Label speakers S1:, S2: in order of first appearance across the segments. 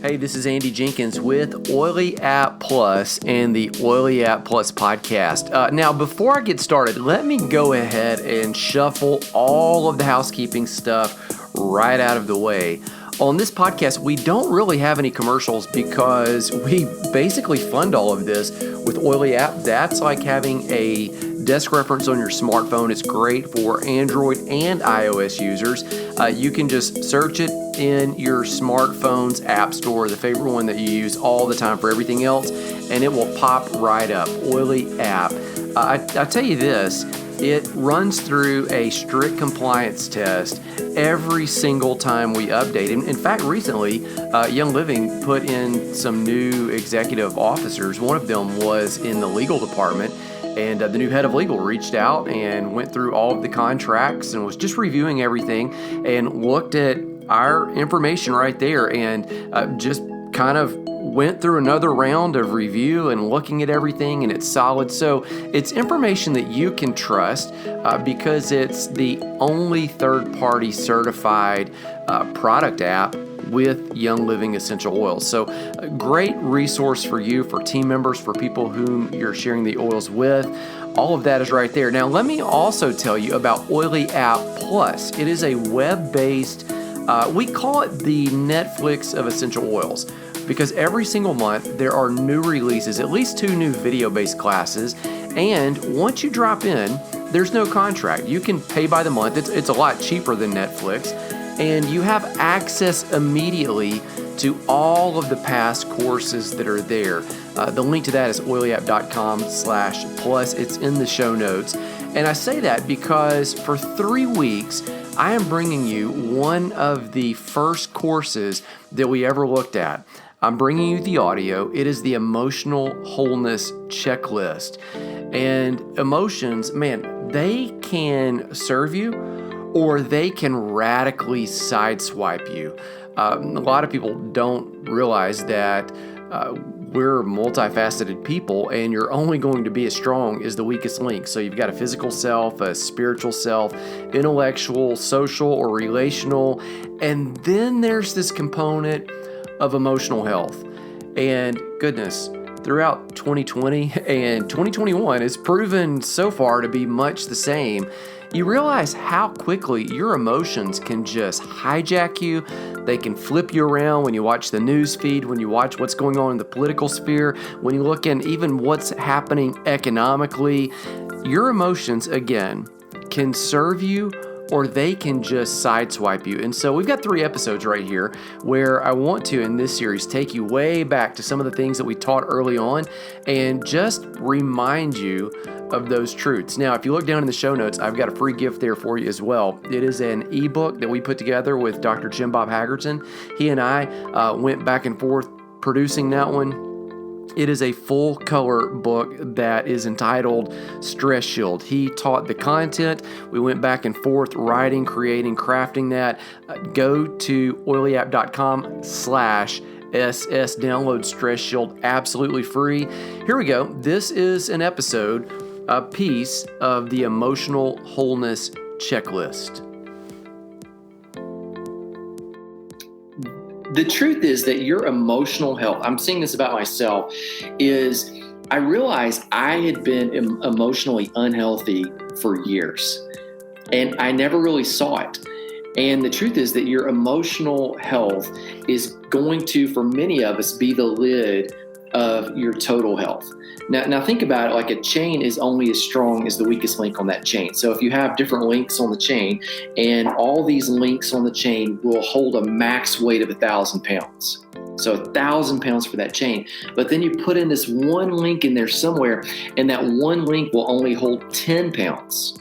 S1: Hey, this is Andy Jenkins with Oily App Plus and the Oily App Plus podcast. Now, before I get started, let me go ahead and shuffle all of the housekeeping stuff right out of the way. On this podcast, we don't really have any commercials because we basically fund all of this with Oily App. That's like having a desk reference on your smartphone. It's great for Android and iOS users. You can just search it in your smartphone's app store, the favorite one that you use all the time for everything else, and it will pop right up. Oily App. I tell you this, it runs through a strict compliance test every single time we update. In fact, recently, Young Living put in some new executive officers. One of them was in the legal department, and the new head of legal reached out and went through all of the contracts and was just reviewing everything and looked at our information right there and just kind of went through another round of review and looking at everything, and it's solid. So it's information that you can trust because it's the only third-party certified product app with Young Living essential oils. So a great resource for you, for team members, for people whom you're sharing the oils with. All of that is right there. Now, let me also tell you about Oily App Plus. It is a web-based, we call it the Netflix of essential oils, because every single month there are new releases, at least 2 new video-based classes, and once you drop in, there's no contract. You can pay by the month. It's a lot cheaper than Netflix, and you have access immediately to all of the past courses that are there. The link to that is oilyapp.com/plus. It's in the show notes. And I say that because for 3 weeks, I am bringing you one of the first courses that we ever looked at. I'm bringing you the audio. It is the Emotional Wholeness Checklist. And emotions, man, they can serve you or they can radically sideswipe you. A lot of people don't realize that we're multifaceted people, and you're only going to be as strong as the weakest link. So you've got a physical self, a spiritual self, intellectual, social, or relational, and then there's this component of emotional health. And goodness, throughout 2020 and 2021, it's proven so far to be much the same. You realize how quickly your emotions can just hijack you. They can flip you around when you watch the news feed, when you watch what's going on in the political sphere, when you look in even what's happening economically. Your emotions, again, can serve you or they can just sideswipe you. And so we've got 3 episodes right here where I want to, in this series, take you way back to some of the things that we taught early on and just remind you of those truths. Now, if you look down in the show notes, I've got a free gift there for you as well. It is an ebook that we put together with Dr. Jim Bob Hagerton. He and I went back and forth producing that one. It is a full color book that is entitled Stress Shield. He taught the content. We went back and forth writing, creating, crafting that. Go to oilyapp.com/SS. Download Stress Shield absolutely free. Here we go. This is an episode, a piece of the Emotional Wholeness Checklist. The truth is that your emotional health, I'm seeing this about myself, is I realized I had been emotionally unhealthy for years, and I never really saw it. And the truth is that your emotional health is going to, for many of us, be the lid of your total health. Now think about it, like a chain is only as strong as the weakest link on that chain. So if you have different links on the chain, and all these links on the chain will hold a max weight of 1,000 pounds. So 1,000 pounds for that chain. But then you put in this one link in there somewhere, and that one link will only hold 10 pounds.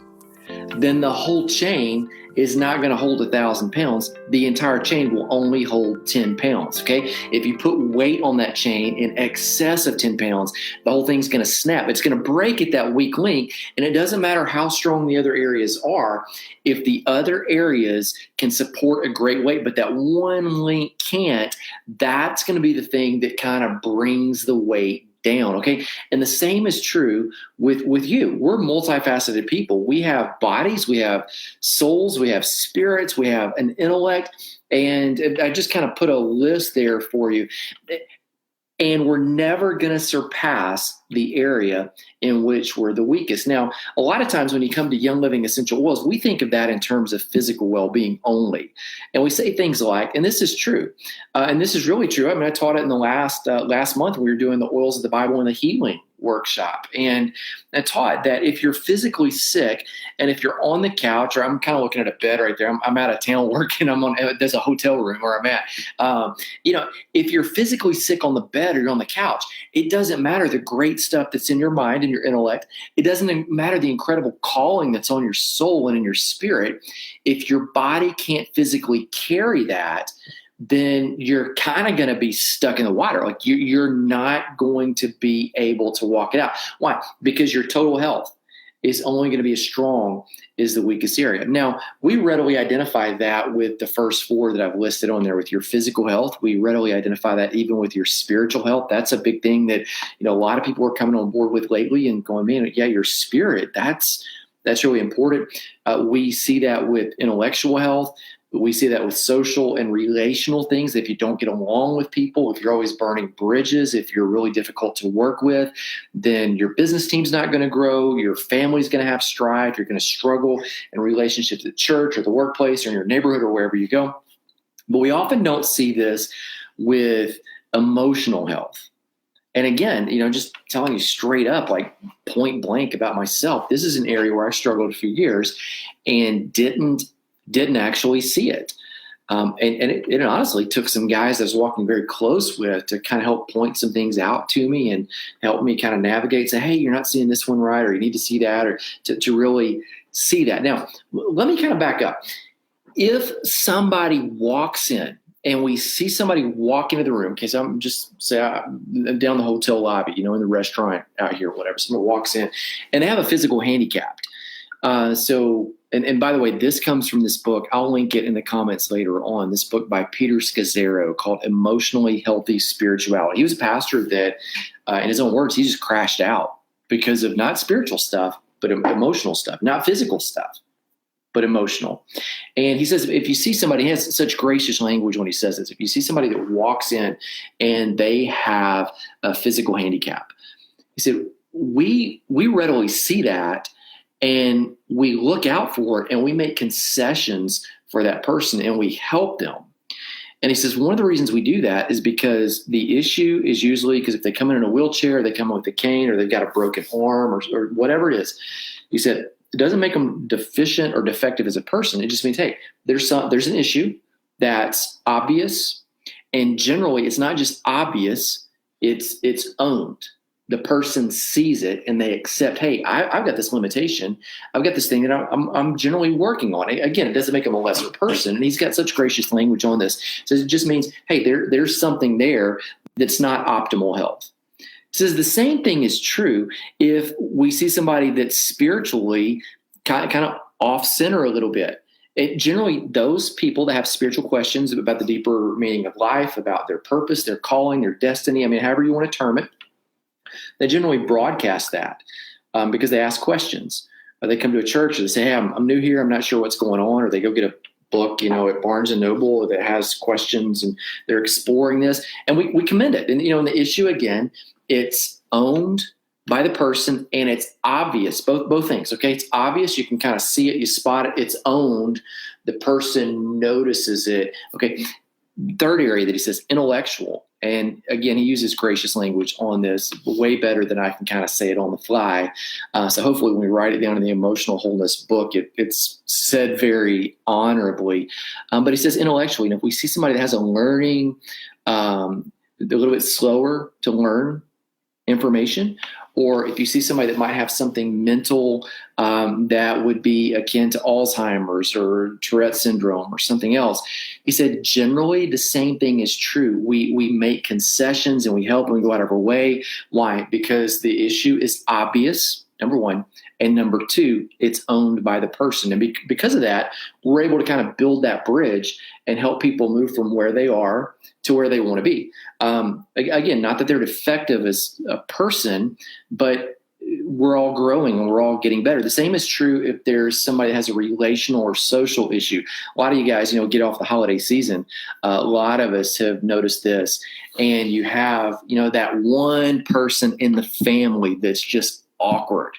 S1: Then the whole chain is not going to hold 1,000 pounds. The entire chain will only hold 10 pounds, okay? If you put weight on that chain in excess of 10 pounds, the whole thing's going to snap. It's going to break at that weak link, and it doesn't matter how strong the other areas are. If the other areas can support a great weight, but that one link can't, that's going to be the thing that kind of brings the weight down. Okay. And the same is true with you. We're multifaceted people. We have bodies, we have souls, we have spirits, we have an intellect. And I just kind of put a list there for you. And we're never going to surpass the area in which we're the weakest. Now, a lot of times when you come to Young Living Essential Oils, we think of that in terms of physical well-being only. And we say things like, and this is true, and this is really true. I mean, I taught it in the last month when we were doing the Oils of the Bible and the Healing workshop. And I taught that if you're physically sick and if you're on the couch, or I'm kind of looking at a bed right there, I'm out of town working, there's a hotel room where I'm at. If you're physically sick on the bed or you're on the couch, it doesn't matter the great stuff that's in your mind and your intellect. It doesn't matter the incredible calling that's on your soul and in your spirit. If your body can't physically carry that, then you're kind of going to be stuck in the water. Like you're not going to be able to walk it out. Why? Because your total health is only going to be as strong as the weakest area. Now, we readily identify that with the first four that I've listed on there with your physical health. We readily identify that even with your spiritual health. That's a big thing that, a lot of people are coming on board with lately and going, man, yeah, your spirit, that's really important. We see that with intellectual health. We see that with social and relational things. If you don't get along with people, if you're always burning bridges, if you're really difficult to work with, then your business team's not going to grow. Your family's going to have strife. You're going to struggle in relationships at church or the workplace or in your neighborhood or wherever you go. But we often don't see this with emotional health. And again, just telling you straight up, like point blank about myself, this is an area where I struggled for years and didn't actually see it. And it honestly took some guys I was walking very close with to kind of help point some things out to me and help me kind of navigate, say, hey, you're not seeing this one right, or you need to see that, or to really see that. Now, let me kind of back up. If somebody walks in and we see somebody walk into the room, okay, so I'm just I'm down the hotel lobby, in the restaurant out here, whatever, someone walks in and they have a physical handicap. And by the way, this comes from this book. I'll link it in the comments later on. This book by Peter Scazzaro called Emotionally Healthy Spirituality. He was a pastor that, in his own words, he just crashed out because of not spiritual stuff, but emotional stuff, not physical stuff, but emotional. And he says, if you see somebody, he has such gracious language when he says this, if you see somebody that walks in and they have a physical handicap, he said, we readily see that. And we look out for it and we make concessions for that person and we help them. And he says, one of the reasons we do that is because the issue is usually because if they come in a wheelchair, they come in with a cane, or they've got a broken arm or whatever it is. He said, it doesn't make them deficient or defective as a person. It just means, hey, there's an issue that's obvious. And generally it's not just obvious, it's owned. The person sees it and they accept, hey, I've got this limitation. I've got this thing that I'm generally working on. Again, it doesn't make him a lesser person. And he's got such gracious language on this. So it just means, hey, there's something there that's not optimal health. It says the same thing is true if we see somebody that's spiritually kind of off center a little bit. Generally, those people that have spiritual questions about the deeper meaning of life, about their purpose, their calling, their destiny, however you want to term it, they generally broadcast that because they ask questions. Or they come to a church and they say, hey, I'm new here. I'm not sure what's going on. Or they go get a book, at Barnes & Noble that has questions and they're exploring this. And we commend it. And, and the issue, again, it's owned by the person and it's obvious, both things, okay? It's obvious. You can kind of see it. You spot it. It's owned. The person notices it. Okay. Third area that he says, intellectual. And again, he uses gracious language on this way better than I can kind of say it on the fly. So hopefully when we write it down in the Emotional Wholeness book, it's said very honorably. But he says intellectually, if we see somebody that has a learning, they're a little bit slower to learn information, or if you see somebody that might have something mental that would be akin to Alzheimer's or Tourette syndrome or something else, he said generally the same thing is true. We make concessions and we help and we go out of our way. Why? Because the issue is obvious. number one. And number two, it's owned by the person. And because of that, we're able to kind of build that bridge and help people move from where they are to where they want to be. Again, not that they're defective as a person, but we're all growing and we're all getting better. The same is true if there's somebody that has a relational or social issue. A lot of you guys, get off the holiday season. A lot of us have noticed this. And you have, that one person in the family that's just awkward.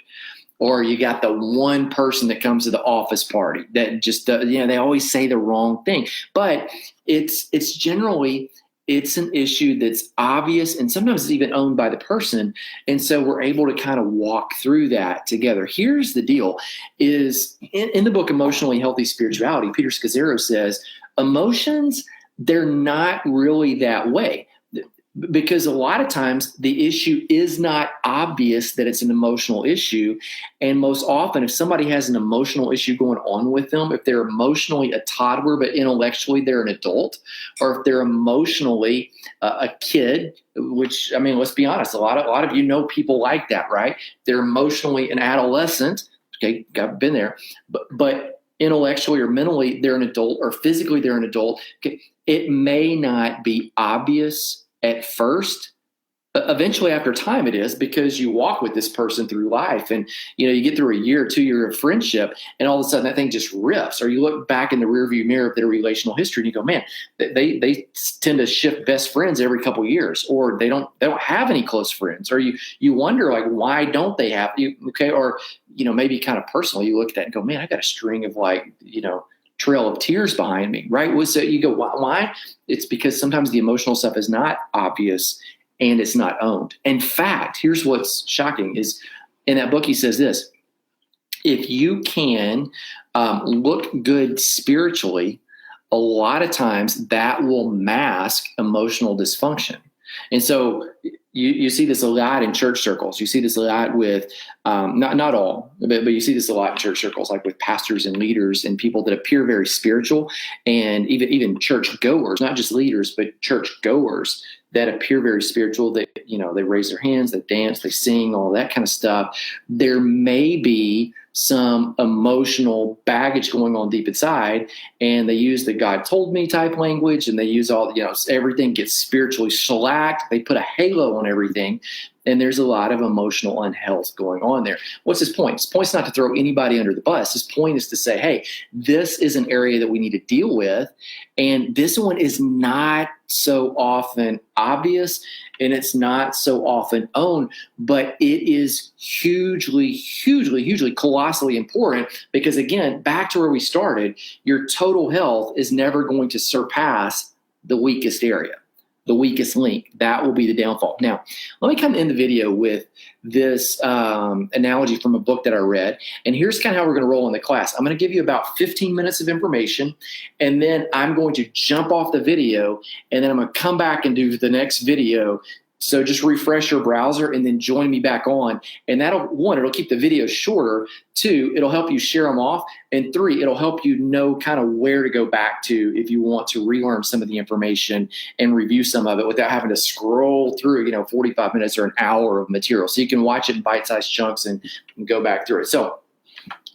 S1: Or you got the one person that comes to the office party that just, they always say the wrong thing. But it's generally, it's an issue that's obvious and sometimes it's even owned by the person. And so we're able to kind of walk through that together. Here's the deal is in the book, Emotionally Healthy Spirituality, Peter Scazzaro says, emotions, they're not really that way. Because a lot of times the issue is not obvious that it's an emotional issue. And most often, if somebody has an emotional issue going on with them, if they're emotionally a toddler, but intellectually they're an adult, or if they're emotionally a kid, which, let's be honest, a lot of people like that, right? They're emotionally an adolescent. Okay, I've been there, but intellectually or mentally they're an adult, or physically they're an adult. Okay, it may not be obvious at first. Eventually after time it is, because you walk with this person through life and you get through a year or 2 year of friendship and all of a sudden that thing just rips, or you look back in the rearview mirror of their relational history and you go, man, they tend to shift best friends every couple of years, or they don't have any close friends, or you wonder like, why don't they have you? Okay. Or, maybe kind of personally you look at that and go, man, I got a string of trail of tears behind me, right? So you go, why? It's because sometimes the emotional stuff is not obvious and it's not owned. In fact, here's what's shocking is in that book, he says this: if you can look good spiritually, a lot of times that will mask emotional dysfunction. And so you see this a lot in church circles. You see this a lot with, not all, but you see this a lot in church circles, like with pastors and leaders and people that appear very spiritual, and even church goers, not just leaders, but church goers that appear very spiritual, that, they raise their hands, they dance, they sing, all that kind of stuff. There may be some emotional baggage going on deep inside, and they use the God told me type language, and they use all, everything gets spiritually shellacked. They put a halo on everything, and there's a lot of emotional unhealth going on there. What's his point? His point's not to throw anybody under the bus. His point is to say, hey, this is an area that we need to deal with, and this one is not so often obvious, and it's not so often owned, but it is hugely, hugely, hugely, colossally important, because again, back to where we started, your total health is never going to surpass the weakest area, the weakest link. That will be the downfall. Now, let me come in the video with this analogy from a book that I read. And here's kind of how we're going to roll in the class. I'm going to give you about 15 minutes of information, and then I'm going to jump off the video, and then I'm going to come back and do the next video. So just refresh your browser and then join me back on. And it'll keep the video shorter. 2, it'll help you share them off. And 3, it'll help you know kind of where to go back to if you want to relearn some of the information and review some of it without having to scroll through, 45 minutes or an hour of material. So you can watch it in bite-sized chunks and go back through it. So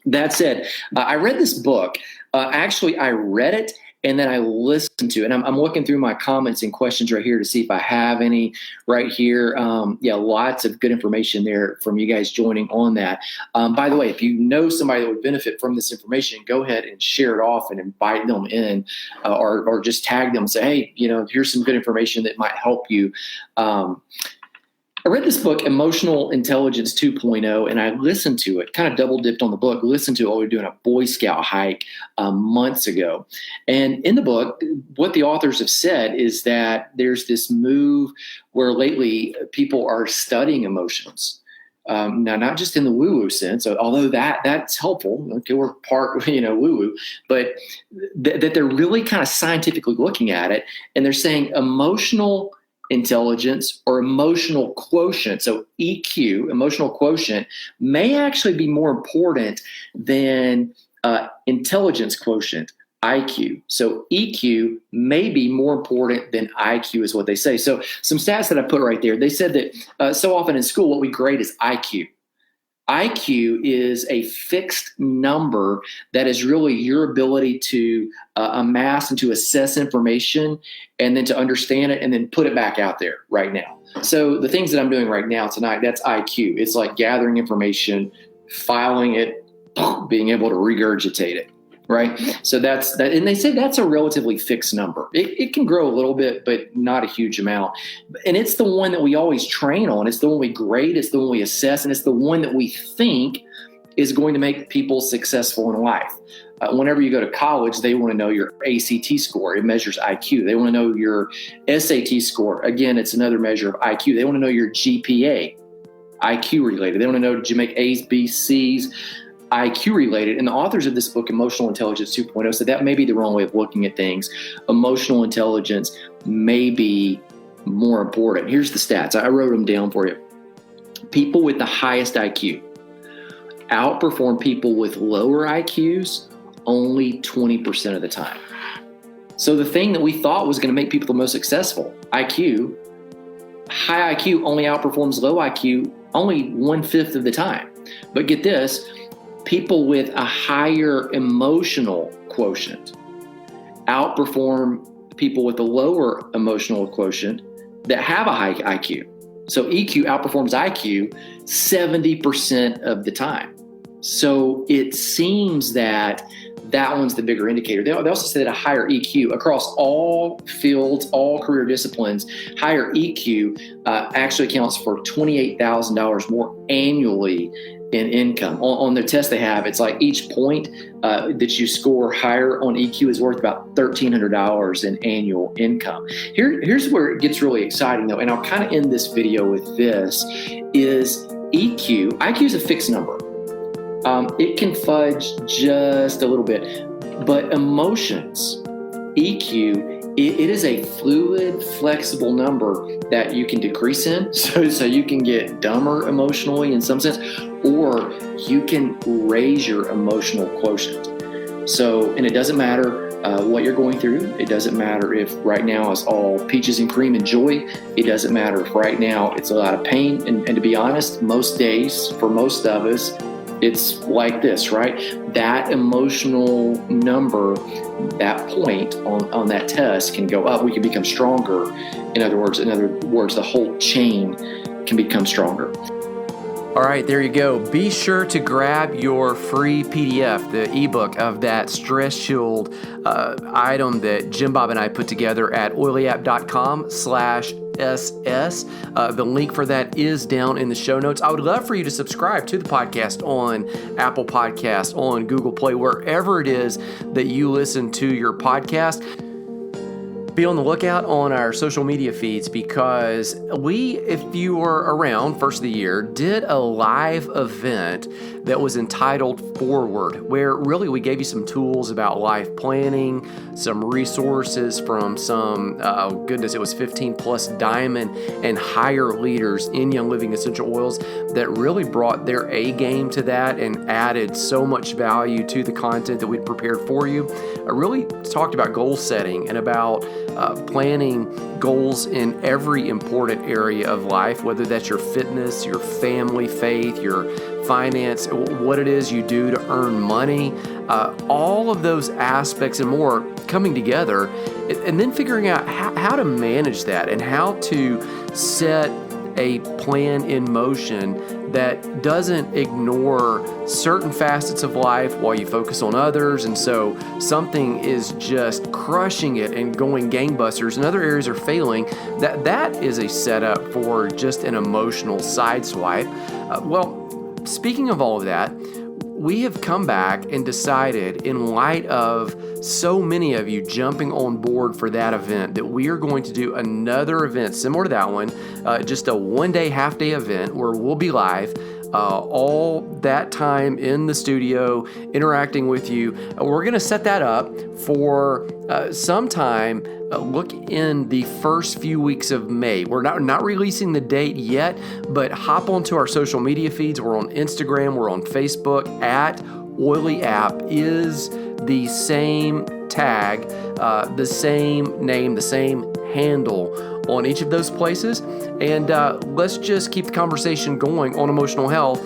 S1: that said, I read this book. Actually, I read it and then I listened to it. And I'm looking through my comments and questions right here to see if I have any right here. Lots of good information there from you guys joining on that. By the way, if you know somebody that would benefit from this information, go ahead and share it off and invite them in, or just tag them and say, hey, here's some good information that might help you. I read this book, Emotional Intelligence 2.0, and I listened to it, kind of double dipped on the book, listened to it while we were doing a Boy Scout hike months ago. And in the book, what the authors have said is that there's this move where lately people are studying emotions. Now, not just in the woo-woo sense, although that's helpful. Okay, we're part, woo-woo, but that they're really kind of scientifically looking at it, and they're saying emotional intelligence or emotional quotient, so EQ, emotional quotient, may actually be more important than intelligence quotient, IQ. So EQ may be more important than IQ is what they say. So some stats that I put right there, they said that so often in school what we grade is IQ. IQ is a fixed number that is really your ability to amass and to assess information and then to understand it and then put it back out there right now. So the things that I'm doing right now tonight, that's IQ. It's like gathering information, filing it, being able to regurgitate it. Right. So that's that. And they say that's a relatively fixed number. It can grow a little bit, but not a huge amount. And it's the one that we always train on. It's the one we grade. It's the one we assess. And it's the one that we think is going to make people successful in life. Whenever you go to college, they want to know your ACT score. It measures IQ. They want to know your SAT score. Again, it's another measure of IQ. They want to know your GPA, IQ related. They want to know, did you make A's, B's, C's? IQ related. And the authors of this book, Emotional Intelligence 2.0, said that may be the wrong way of looking at things. Emotional intelligence may be more important. Here's the stats. I wrote them down for you. People with the highest IQ outperform people with lower IQs only 20% of the time. So the thing that we thought was going to make people the most successful, IQ, high IQ only outperforms low IQ only 1/5 of the time. But get this, people with a higher emotional quotient outperform people with a lower emotional quotient that have a high IQ. So EQ outperforms IQ 70% of the time. So it seems that one's the bigger indicator. They also say that a higher EQ across all fields, all career disciplines, higher EQ actually accounts for $28,000 more annually in income. On the test they have, it's like each point that you score higher on EQ is worth about $1,300 in annual income. Here's where it gets really exciting though, and I'll kind of end this video with this, is EQ. IQ is a fixed number. It can fudge just a little bit, but emotions, EQ, it is a fluid, flexible number that you can decrease in. So you can get dumber emotionally in some sense, or you can raise your emotional quotient. So, and it doesn't matter what you're going through. It doesn't matter if right now it's all peaches and cream and joy. It doesn't matter if right now it's a lot of pain. And to be honest, most days, for most of us, it's like this, right? That emotional number, that point on that test can go up. We can become stronger. In other words, the whole chain can become stronger. All right, there you go. Be sure to grab your free PDF, the ebook of that Stress Shield item that Jim Bob and I put together at oilyapp.com/SS. The link for that is down in the show notes. I would love for you to subscribe to the podcast on Apple Podcasts, on Google Play, wherever it is that you listen to your podcast. Be on the lookout on our social media feeds because we, if you were around first of the year, did a live event that was entitled Forward, where really we gave you some tools about life planning, some resources from some, it was 15 plus diamond and higher leaders in Young Living Essential Oils that really brought their A game to that and added so much value to the content that we'd prepared for you. I really talked about goal setting and about planning goals in every important area of life, whether that's your fitness, your family, faith, your finance, what it is you do to earn money, all of those aspects and more coming together, and then figuring out how to manage that and how to set a plan in motion that doesn't ignore certain facets of life while you focus on others. And so something is just crushing it and going gangbusters and other areas are failing. That is a setup for just an emotional sideswipe. Speaking of all of that, we have come back and decided, in light of so many of you jumping on board for that event, that we are going to do another event similar to that one, just a one-day, half-day event where we'll be live all that time in the studio interacting with you. We're going to set that up for sometime. Look in the first few weeks of May. We're not releasing the date yet, but hop onto our social media feeds. We're on Instagram. We're on Facebook. At Oily App is the same tag, the same name, the same handle on each of those places. And let's just keep the conversation going on emotional health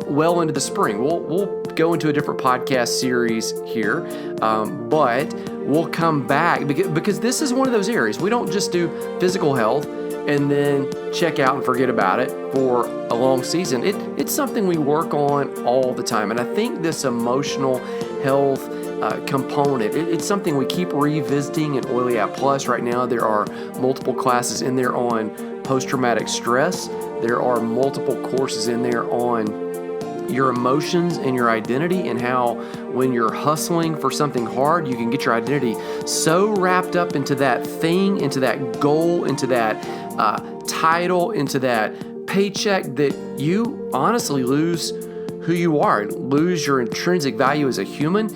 S1: well into the spring. We'll go into a different podcast series here, but we'll come back because this is one of those areas. We don't just do physical health and then check out and forget about it for a long season. It's something we work on all the time. And I think this emotional health component, it's something we keep revisiting in Oily App Plus. Right now, there are multiple classes in there on post-traumatic stress. There are multiple courses in there on your emotions and your identity, and how when you're hustling for something hard, you can get your identity so wrapped up into that thing, into that goal, into that title, into that paycheck that you honestly lose who you are, lose your intrinsic value as a human.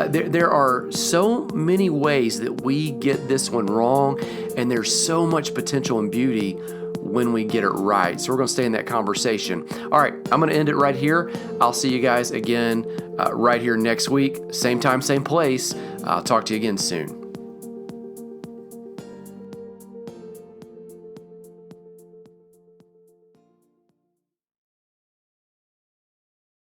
S1: There are so many ways that we get this one wrong, and there's so much potential and beauty when we get it right. So we're going to stay in that conversation. All right, I'm going to end it right here. I'll see you guys again right here next week. Same time, same place. I'll talk to you again soon.